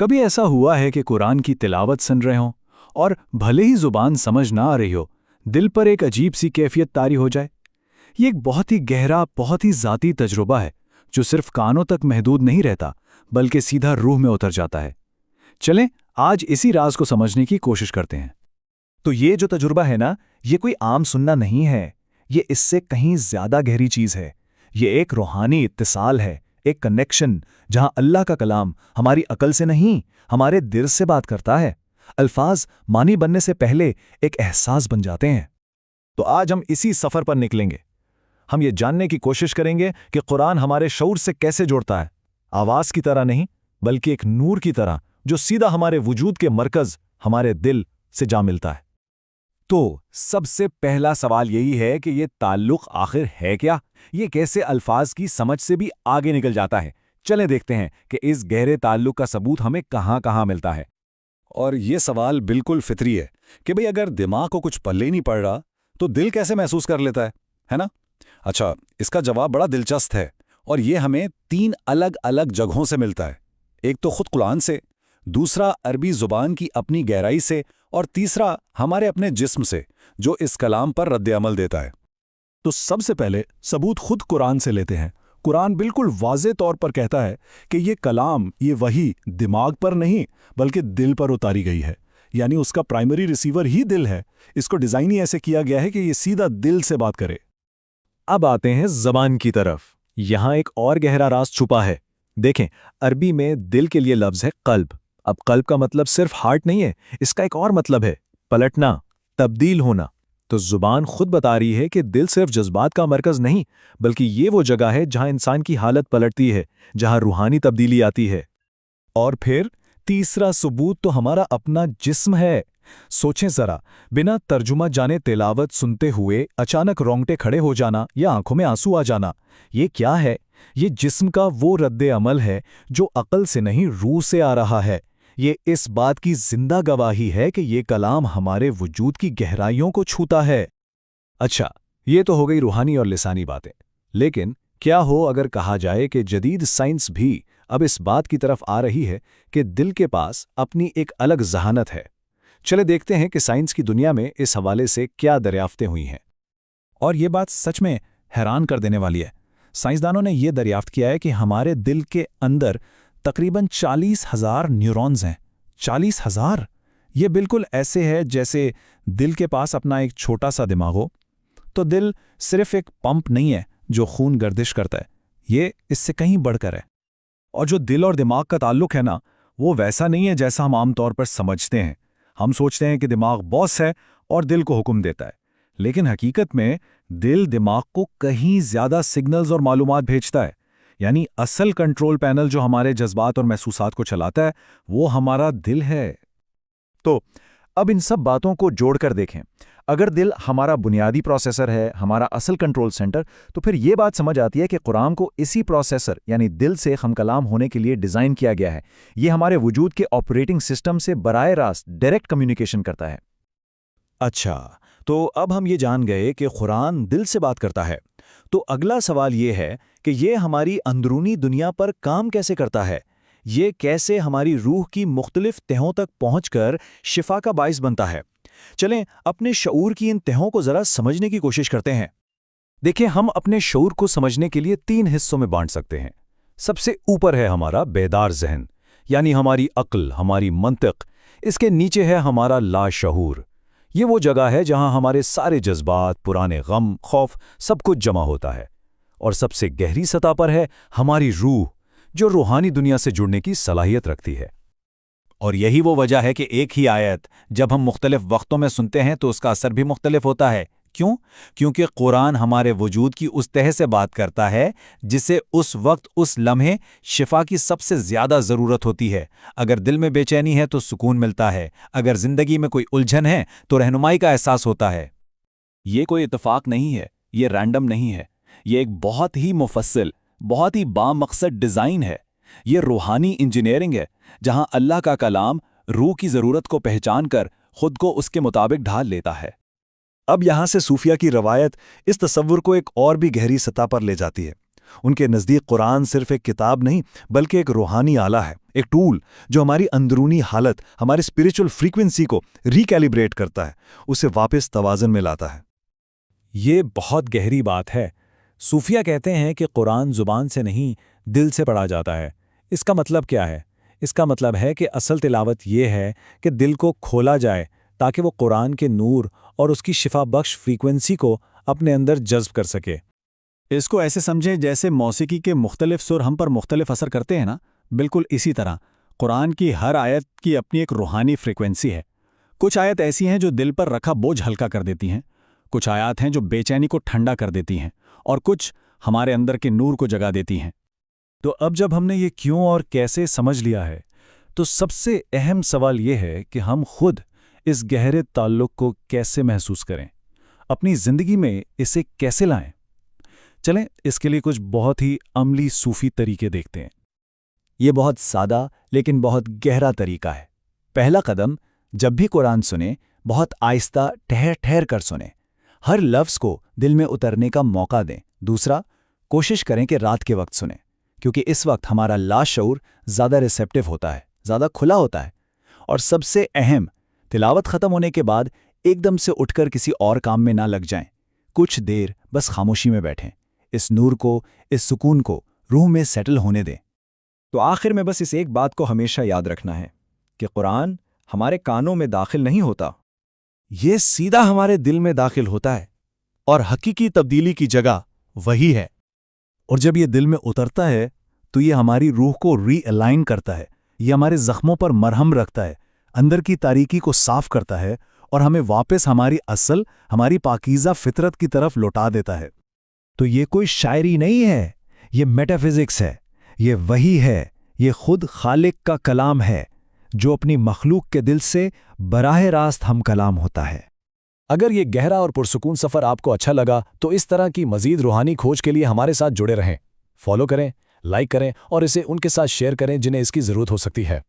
کبھی ایسا ہوا ہے کہ قرآن کی تلاوت سن رہے ہوں اور بھلے ہی زبان سمجھ نہ آ رہی ہو، دل پر ایک عجیب سی کیفیت طاری ہو جائے؟ یہ ایک بہت ہی گہرا، بہت ہی ذاتی تجربہ ہے جو صرف کانوں تک محدود نہیں رہتا بلکہ سیدھا روح میں اتر جاتا ہے۔ چلیں آج اسی راز کو سمجھنے کی کوشش کرتے ہیں۔ تو یہ جو تجربہ ہے نا، یہ کوئی عام سننا نہیں ہے، یہ اس سے کہیں زیادہ گہری چیز ہے۔ یہ ایک روحانی اتصال ہے، ایک کنیکشن، جہاں اللہ کا کلام ہماری عقل سے نہیں، ہمارے دل سے بات کرتا ہے۔ الفاظ معنی بننے سے پہلے ایک احساس بن جاتے ہیں۔ تو آج ہم اسی سفر پر نکلیں گے۔ ہم یہ جاننے کی کوشش کریں گے کہ قرآن ہمارے شعور سے کیسے جوڑتا ہے، آواز کی طرح نہیں بلکہ ایک نور کی طرح جو سیدھا ہمارے وجود کے مرکز، ہمارے دل سے جا ملتا ہے۔ تو سب سے پہلا سوال یہی ہے کہ یہ تعلق آخر ہے کیا؟ یہ کیسے الفاظ کی سمجھ سے بھی آگے نکل جاتا ہے؟ چلیں دیکھتے ہیں کہ اس گہرے تعلق کا ثبوت ہمیں کہاں کہاں ملتا ہے۔ اور یہ سوال بالکل فطری ہے کہ بھئی اگر دماغ کو کچھ پلے نہیں پڑ رہا تو دل کیسے محسوس کر لیتا ہے نا؟ اچھا، اس کا جواب بڑا دلچسپ ہے اور یہ ہمیں 3 الگ الگ جگہوں سے ملتا ہے۔ ایک تو خود قرآن سے، دوسرا عربی زبان کی اپنی گہرائی سے، اور تیسرا ہمارے اپنے جسم سے جو اس کلام پر رد عمل دیتا ہے۔ تو سب سے پہلے ثبوت خود قرآن سے لیتے ہیں۔ قرآن بالکل واضح طور پر کہتا ہے کہ یہ کلام، یہ وحی دماغ پر نہیں بلکہ دل پر اتاری گئی ہے، یعنی اس کا پرائمری ریسیور ہی دل ہے۔ اس کو ڈیزائن ہی ایسے کیا گیا ہے کہ یہ سیدھا دل سے بات کرے۔ اب آتے ہیں زبان کی طرف۔ یہاں ایک اور گہرا راز چھپا ہے۔ دیکھیں، عربی میں دل کے لیے لفظ ہے قلب۔ اب قلب کا مطلب صرف ہارٹ نہیں ہے، اس کا ایک اور مطلب ہے پلٹنا، تبدیل ہونا۔ تو زبان خود بتا رہی ہے کہ دل صرف جذبات کا مرکز نہیں بلکہ یہ وہ جگہ ہے جہاں انسان کی حالت پلٹتی ہے، جہاں روحانی تبدیلی آتی ہے۔ اور پھر تیسرا ثبوت تو ہمارا اپنا جسم ہے۔ سوچیں ذرا، بنا ترجمہ جانے تلاوت سنتے ہوئے اچانک رونگٹے کھڑے ہو جانا یا آنکھوں میں آنسو آ جانا، یہ کیا ہے؟ یہ جسم کا وہ رد عمل ہے جو عقل سے نہیں روح سے آ رہا ہے۔ یہ اس بات کی زندہ گواہی ہے کہ یہ کلام ہمارے وجود کی گہرائیوں کو چھوتا ہے۔ اچھا، یہ تو ہو گئی روحانی اور لسانی باتیں، لیکن کیا ہو اگر کہا جائے کہ جدید سائنس بھی اب اس بات کی طرف آ رہی ہے کہ دل کے پاس اپنی ایک الگ ذہانت ہے؟ چلے دیکھتے ہیں کہ سائنس کی دنیا میں اس حوالے سے کیا دریافتیں ہوئی ہیں۔ اور یہ بات سچ میں حیران کر دینے والی ہے۔ سائنسدانوں نے یہ دریافت کیا ہے کہ ہمارے دل کے اندر تقریباً 40,000 نیورونز ہیں۔ 40,000! یہ بالکل ایسے ہے جیسے دل کے پاس اپنا ایک چھوٹا سا دماغ ہو۔ تو دل صرف ایک پمپ نہیں ہے جو خون گردش کرتا ہے، یہ اس سے کہیں بڑھ کر ہے۔ اور جو دل اور دماغ کا تعلق ہے نا، وہ ویسا نہیں ہے جیسا ہم عام طور پر سمجھتے ہیں۔ ہم سوچتے ہیں کہ دماغ باس ہے اور دل کو حکم دیتا ہے، لیکن حقیقت میں دل دماغ کو کہیں زیادہ سگنلز اور معلومات بھیجتا ہے۔ یعنی اصل کنٹرول پینل جو ہمارے جذبات اور محسوسات کو چلاتا ہے وہ ہمارا دل ہے۔ تو اب ان سب باتوں کو جوڑ کر دیکھیں۔ اگر دل ہمارا بنیادی پروسیسر ہے، ہمارا اصل کنٹرول سینٹر، تو پھر یہ بات سمجھ آتی ہے کہ قرآن کو اسی پروسیسر یعنی دل سے ہم کلام ہونے کے لیے ڈیزائن کیا گیا ہے۔ یہ ہمارے وجود کے آپریٹنگ سسٹم سے براہ راست ڈائریکٹ کمیونیکیشن کرتا ہے۔ اچھا، تو اب ہم یہ جان گئے کہ قرآن دل سے بات کرتا ہے۔ تو اگلا سوال یہ ہے کہ یہ ہماری اندرونی دنیا پر کام کیسے کرتا ہے؟ یہ کیسے ہماری روح کی مختلف تہوں تک پہنچ کر شفا کا باعث بنتا ہے؟ چلیں اپنے شعور کی ان تہوں کو ذرا سمجھنے کی کوشش کرتے ہیں۔ دیکھیں، ہم اپنے شعور کو سمجھنے کے لیے 3 حصوں میں بانٹ سکتے ہیں۔ سب سے اوپر ہے ہمارا بیدار ذہن، یعنی ہماری عقل، ہماری منطق۔ اس کے نیچے ہے ہمارا لاشعور۔ یہ وہ جگہ ہے جہاں ہمارے سارے جذبات، پرانے غم، خوف، سب کچھ جمع ہوتا ہے۔ اور سب سے گہری سطح پر ہے ہماری روح، جو روحانی دنیا سے جڑنے کی صلاحیت رکھتی ہے۔ اور یہی وہ وجہ ہے کہ ایک ہی آیت جب ہم مختلف وقتوں میں سنتے ہیں تو اس کا اثر بھی مختلف ہوتا ہے۔ کیوں؟ کیونکہ قرآن ہمارے وجود کی اس تہہ سے بات کرتا ہے جسے اس وقت، اس لمحے شفا کی سب سے زیادہ ضرورت ہوتی ہے۔ اگر دل میں بے چینی ہے تو سکون ملتا ہے، اگر زندگی میں کوئی الجھن ہے تو رہنمائی کا احساس ہوتا ہے۔ یہ کوئی اتفاق نہیں ہے، یہ رینڈم نہیں ہے، یہ ایک بہت ہی مفصل، بہت ہی بامقصد ڈیزائن ہے۔ یہ روحانی انجینئرنگ ہے جہاں اللہ کا کلام روح کی ضرورت کو پہچان کر خود کو اس کے مطابق ڈھال لیتا ہے۔ اب یہاں سے صوفیہ کی روایت اس تصور کو ایک اور بھی گہری سطح پر لے جاتی ہے۔ ان کے نزدیک قرآن صرف ایک کتاب نہیں بلکہ ایک روحانی آلہ ہے، ایک ٹول جو ہماری اندرونی حالت، ہماری اسپریچول فریکوینسی کو ریکیلیبریٹ کرتا ہے، اسے واپس توازن میں لاتا ہے۔ یہ بہت گہری بات ہے۔ صوفیہ کہتے ہیں کہ قرآن زبان سے نہیں، دل سے پڑھا جاتا ہے۔ اس کا مطلب کیا ہے؟ اس کا مطلب ہے کہ اصل تلاوت یہ ہے کہ دل کو کھولا جائے تاکہ وہ قرآن کے نور اور اس کی شفا بخش فریکوینسی کو اپنے اندر جذب کر سکے۔ اس کو ایسے سمجھیں جیسے موسیقی کے مختلف سر ہم پر مختلف اثر کرتے ہیں نا، بالکل اسی طرح قرآن کی ہر آیت کی اپنی ایک روحانی فریکوینسی ہے۔ کچھ آیت ایسی ہیں جو دل پر رکھا بوجھ ہلکا کر دیتی ہیں، کچھ آیات ہیں جو بے چینی کو ٹھنڈا کر دیتی ہیں، اور کچھ ہمارے اندر کے نور کو جگا دیتی ہیں۔ تو اب جب ہم نے یہ کیوں اور کیسے سمجھ لیا ہے، تو سب سے اہم سوال یہ ہے کہ ہم خود اس گہرے تعلق کو کیسے محسوس کریں، اپنی زندگی میں اسے کیسے لائیں۔ چلیں اس کے لیے کچھ بہت ہی عملی صوفی طریقے دیکھتے ہیں۔ یہ بہت سادہ لیکن بہت گہرا طریقہ ہے۔ پہلا قدم، جب بھی قرآن سنیں بہت آہستہ ٹھہر ٹھہر کر سنیں، ہر لفظ کو دل میں اترنے کا موقع دیں۔ دوسرا، کوشش کریں کہ رات کے وقت سنیں، کیونکہ اس وقت ہمارا لاشعور زیادہ ریسیپٹیو ہوتا ہے، زیادہ کھلا ہوتا ہے۔ اور سب سے اہم، تلاوت ختم ہونے کے بعد ایک دم سے اٹھ کر کسی اور کام میں نہ لگ جائیں، کچھ دیر بس خاموشی میں بیٹھیں، اس نور کو، اس سکون کو روح میں سیٹل ہونے دیں۔ تو آخر میں بس اس ایک بات کو ہمیشہ یاد رکھنا ہے کہ قرآن ہمارے کانوں میں داخل نہیں ہوتا، یہ سیدھا ہمارے دل میں داخل ہوتا ہے، اور حقیقی تبدیلی کی جگہ وہی ہے۔ اور جب یہ دل میں اترتا ہے تو یہ ہماری روح کو ری الائن کرتا ہے، یہ ہمارے زخموں پر مرہم رکھتا ہے، اندر کی تاریکی کو صاف کرتا ہے، اور ہمیں واپس ہماری اصل، ہماری پاکیزہ فطرت کی طرف لوٹا دیتا ہے۔ تو یہ کوئی شاعری نہیں ہے، یہ میٹافزکس ہے، یہ وحی ہے، یہ خود خالق کا کلام ہے جو اپنی مخلوق کے دل سے براہ راست ہم کلام ہوتا ہے۔ اگر یہ گہرا اور پرسکون سفر آپ کو اچھا لگا تو اس طرح کی مزید روحانی کھوج کے لیے ہمارے ساتھ جڑے رہیں، فالو کریں، لائک کریں اور اسے ان کے ساتھ شیئر کریں جنہیں اس کی ضرورت ہو سکتی ہے۔